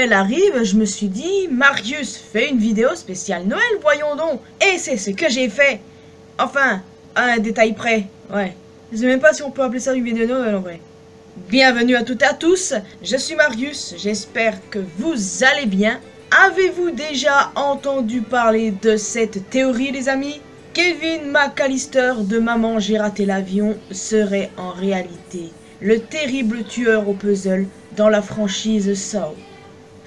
Noël arrive, je me suis dit, Marius fait une vidéo spéciale Noël, voyons donc. Et c'est ce que j'ai fait. Enfin, à un détail près, ouais. Je sais même pas si on peut appeler ça une vidéo Noël en vrai. Bienvenue à toutes et à tous, je suis Marius, j'espère que vous allez bien. Avez-vous déjà entendu parler de cette théorie les amis? Kevin McAllister de Maman j'ai raté l'avion serait en réalité le terrible tueur au puzzle dans la franchise Saw.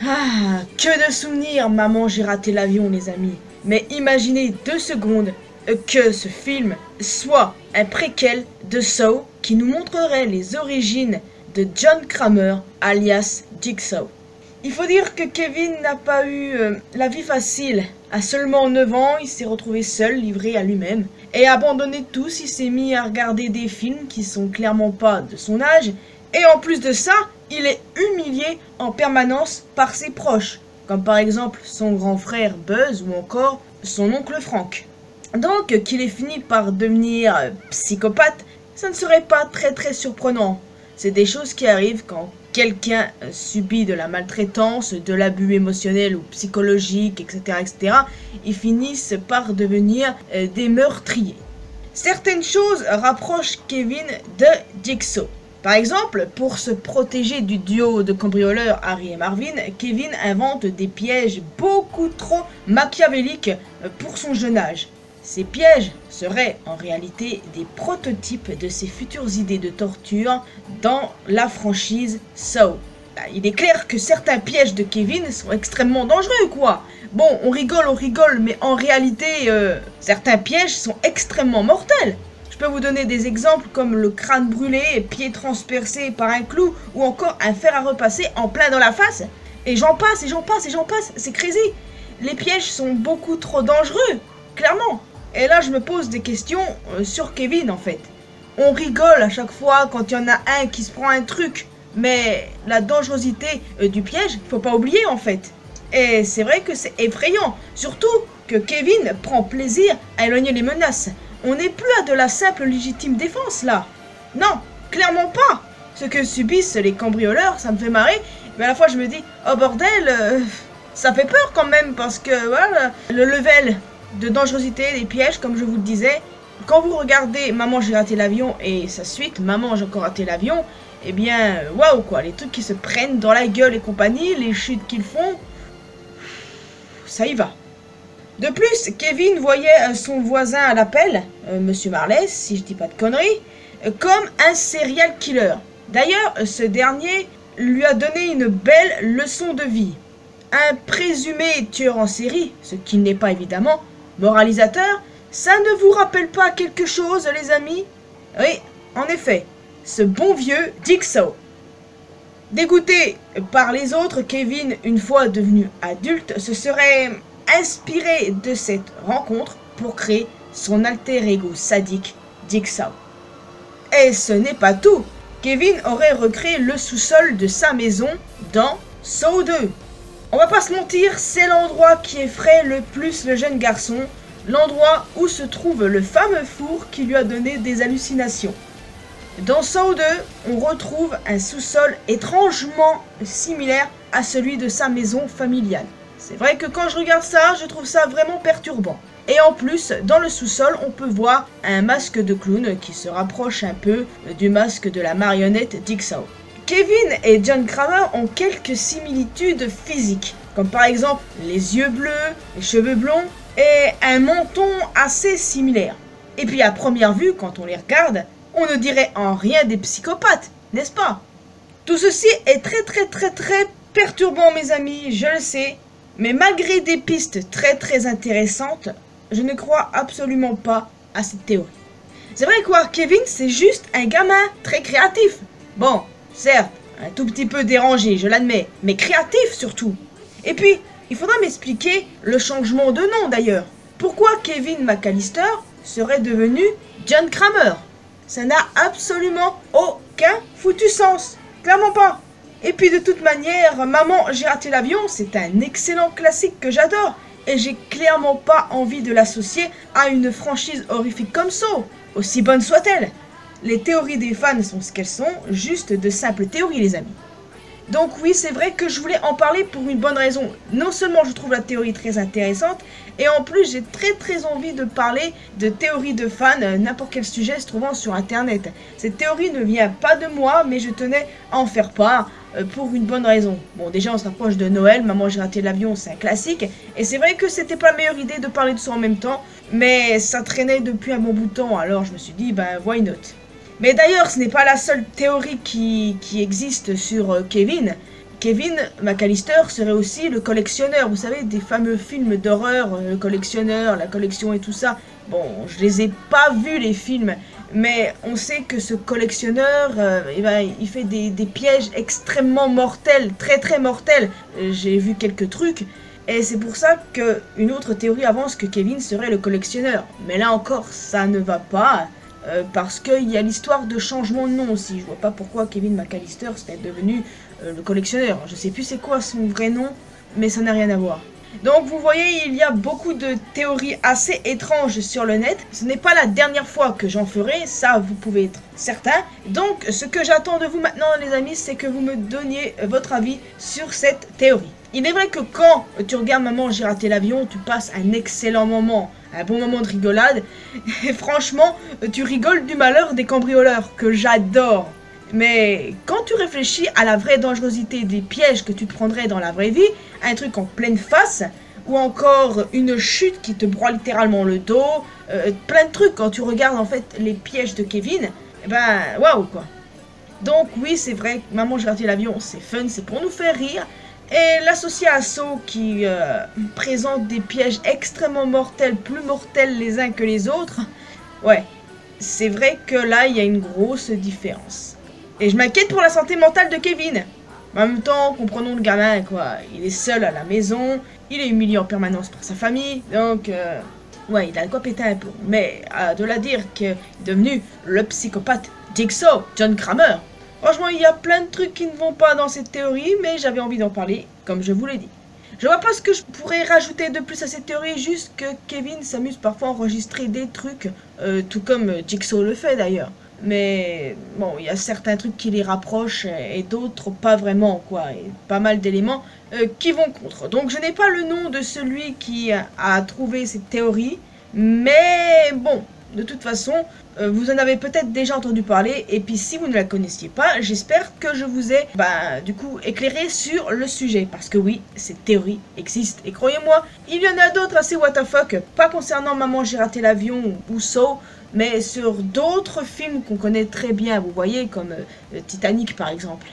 Ah, que de souvenirs Maman j'ai raté l'avion les amis. Mais imaginez 2 secondes que ce film soit un préquel de Saw qui nous montrerait les origines de John Kramer alias Jigsaw. Il faut dire que Kevin n'a pas eu la vie facile. À seulement 9 ans, il s'est retrouvé seul, livré à lui-même. Et abandonné de tous, il s'est mis à regarder des films qui sont clairement pas de son âge. Et en plus de ça, il est humilié en permanence par ses proches. Comme par exemple son grand frère Buzz ou encore son oncle Frank. Donc qu'il ait fini par devenir psychopathe, ça ne serait pas très surprenant. C'est des choses qui arrivent quand quelqu'un subit de la maltraitance, de l'abus émotionnel ou psychologique, etc. Ils finissent par devenir des meurtriers. Certaines choses rapprochent Kevin de Jigsaw. Par exemple, pour se protéger du duo de cambrioleurs Harry et Marvin, Kevin invente des pièges beaucoup trop machiavéliques pour son jeune âge. Ces pièges seraient en réalité des prototypes de ses futures idées de torture dans la franchise Saw. Il est clair que certains pièges de Kevin sont extrêmement dangereux quoi. Bon, on rigole, mais en réalité, certains pièges sont extrêmement mortels. Je peux vous donner des exemples comme le crâne brûlé, pied transpercé par un clou ou encore un fer à repasser en plein dans la face. Et j'en passe, c'est crazy. Les pièges sont beaucoup trop dangereux, clairement. Et là, je me pose des questions sur Kevin, en fait. On rigole à chaque fois quand il y en a un qui se prend un truc. Mais la dangerosité du piège, faut pas oublier, en fait. Et c'est vrai que c'est effrayant. Surtout que Kevin prend plaisir à éloigner les menaces. On n'est plus à de la simple légitime défense, là. Non, clairement pas. Ce que subissent les cambrioleurs, ça me fait marrer. Mais à la fois, je me dis, oh bordel, ça fait peur quand même. Parce que, voilà, le level de dangerosité des pièges, comme je vous le disais. Quand vous regardez Maman j'ai raté l'avion et sa suite, Maman j'ai encore raté l'avion, eh bien, waouh quoi, les trucs qui se prennent dans la gueule et compagnie, les chutes qu'ils font, ça y va. De plus, Kevin voyait son voisin à l'appel, Monsieur Marley, si je dis pas de conneries, comme un serial killer. D'ailleurs, ce dernier lui a donné une belle leçon de vie. Un présumé tueur en série, ce qui n'est pas évidemment, moralisateur, ça ne vous rappelle pas quelque chose, les amis? Oui, en effet, ce bon vieux Jigsaw. Dégoûté par les autres, Kevin, une fois devenu adulte, se serait inspiré de cette rencontre pour créer son alter ego sadique, Jigsaw. Et ce n'est pas tout. Kevin aurait recréé le sous-sol de sa maison dans Saw 2. On va pas se mentir, c'est l'endroit qui effraie le plus le jeune garçon, l'endroit où se trouve le fameux four qui lui a donné des hallucinations. Dans Saw 2, on retrouve un sous-sol étrangement similaire à celui de sa maison familiale. C'est vrai que quand je regarde ça, je trouve ça vraiment perturbant. Et en plus, dans le sous-sol, on peut voir un masque de clown qui se rapproche un peu du masque de la marionnette Jigsaw. Kevin et John Kramer ont quelques similitudes physiques, comme par exemple les yeux bleus, les cheveux blonds et un menton assez similaire. Et puis à première vue, quand on les regarde, on ne dirait en rien des psychopathes, n'est-ce pas? Tout ceci est très perturbant mes amis, je le sais, mais malgré des pistes très intéressantes, je ne crois absolument pas à cette théorie. C'est vrai quoi, Kevin c'est juste un gamin très créatif. Bon, certes, un tout petit peu dérangé, je l'admets, mais créatif surtout. Et puis, il faudra m'expliquer le changement de nom d'ailleurs. Pourquoi Kevin McAllister serait devenu John Kramer? Ça n'a absolument aucun foutu sens. Clairement pas. Et puis de toute manière, Maman j'ai raté l'avion, c'est un excellent classique que j'adore. Et j'ai clairement pas envie de l'associer à une franchise horrifique comme Saw, aussi bonne soit-elle. Les théories des fans sont ce qu'elles sont, juste de simples théories les amis. Donc oui, c'est vrai que je voulais en parler pour une bonne raison. Non seulement je trouve la théorie très intéressante, et en plus j'ai très envie de parler de théories de fans, n'importe quel sujet se trouvant sur internet. Cette théorie ne vient pas de moi, mais je tenais à en faire part pour une bonne raison. Bon, déjà on se rapproche de Noël, Maman j'ai raté l'avion, c'est un classique, et c'est vrai que c'était pas la meilleure idée de parler de ça en même temps, mais ça traînait depuis un bon bout de temps, alors je me suis dit, ben why not. Mais d'ailleurs, ce n'est pas la seule théorie qui existe sur Kevin. Kevin McAllister serait aussi le collectionneur, vous savez, des fameux films d'horreur, le collectionneur, la collection et tout ça. Bon, je les ai pas vus les films, mais on sait que ce collectionneur, il fait des pièges extrêmement mortels, très mortels. J'ai vu quelques trucs, et c'est pour ça qu'une autre théorie avance que Kevin serait le collectionneur. Mais là encore, ça ne va pas. Parce qu'il y a l'histoire de changement de nom aussi. Je vois pas pourquoi Kevin McAllister serait devenu le collectionneur. Je sais plus c'est quoi son vrai nom, mais ça n'a rien à voir. Donc vous voyez, il y a beaucoup de théories assez étranges sur le net. Ce n'est pas la dernière fois que j'en ferai, ça vous pouvez être certain. Donc ce que j'attends de vous maintenant les amis, c'est que vous me donniez votre avis sur cette théorie. Il est vrai que quand tu regardes Maman j'ai raté l'avion, tu passes un excellent moment, un bon moment de rigolade. Et franchement, tu rigoles du malheur des cambrioleurs, que j'adore. Mais quand tu réfléchis à la vraie dangerosité des pièges que tu te prendrais dans la vraie vie, un truc en pleine face, ou encore une chute qui te broie littéralement le dos, plein de trucs quand tu regardes en fait les pièges de Kevin, eh ben waouh quoi. Donc oui c'est vrai, Maman j'ai raté l'avion, c'est fun, c'est pour nous faire rire. Et l'associé à Saw qui présente des pièges extrêmement mortels, plus mortels les uns que les autres, ouais, c'est vrai que là il y a une grosse différence. Et je m'inquiète pour la santé mentale de Kevin. En même temps, comprenons le gamin quoi, il est seul à la maison, il est humilié en permanence par sa famille, donc ouais, il a de quoi péter un peu. Mais de là dire qu'il est devenu le psychopathe Jigsaw, John Kramer. Franchement, il y a plein de trucs qui ne vont pas dans cette théorie, mais j'avais envie d'en parler, comme je vous l'ai dit. Je vois pas ce que je pourrais rajouter de plus à cette théorie, juste que Kevin s'amuse parfois à enregistrer des trucs, tout comme Jigsaw le fait d'ailleurs. Mais bon, il y a certains trucs qui les rapprochent et d'autres pas vraiment, quoi. Et pas mal d'éléments qui vont contre. Donc je n'ai pas le nom de celui qui a trouvé cette théorie, mais bon, de toute façon, vous en avez peut-être déjà entendu parler, et puis si vous ne la connaissiez pas, j'espère que je vous ai, du coup, éclairé sur le sujet, parce que oui, cette théorie existe, et croyez-moi, il y en a d'autres assez what the fuck, pas concernant Maman j'ai raté l'avion ou Saw, mais sur d'autres films qu'on connaît très bien, vous voyez, comme Titanic par exemple,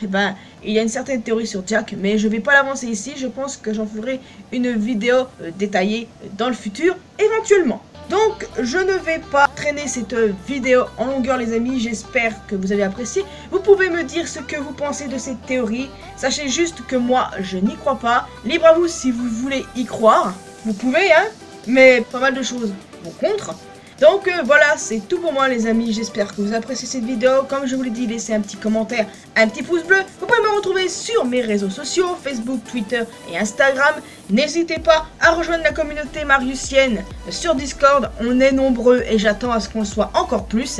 il y a une certaine théorie sur Jack, mais je vais pas l'avancer ici, je pense que j'en ferai une vidéo détaillée dans le futur, éventuellement. Donc, je ne vais pas traîner cette vidéo en longueur les amis, j'espère que vous avez apprécié. Vous pouvez me dire ce que vous pensez de cette théorie. Sachez juste que moi, je n'y crois pas. Libre à vous si vous voulez y croire. Vous pouvez, hein, mais pas mal de choses vont contre. Donc voilà, c'est tout pour moi les amis, j'espère que vous appréciez cette vidéo. Comme je vous l'ai dit, laissez un petit commentaire, un petit pouce bleu. Vous pouvez me retrouver sur mes réseaux sociaux, Facebook, Twitter et Instagram. N'hésitez pas à rejoindre la communauté mariusienne sur Discord, on est nombreux et j'attends à ce qu'on le soit encore plus.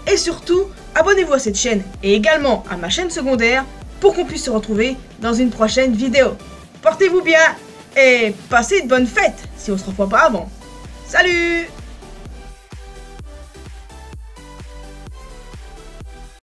Et surtout, abonnez-vous à cette chaîne et également à ma chaîne secondaire pour qu'on puisse se retrouver dans une prochaine vidéo. Portez-vous bien et passez de bonnes fêtes si on se revoit pas avant. Salut!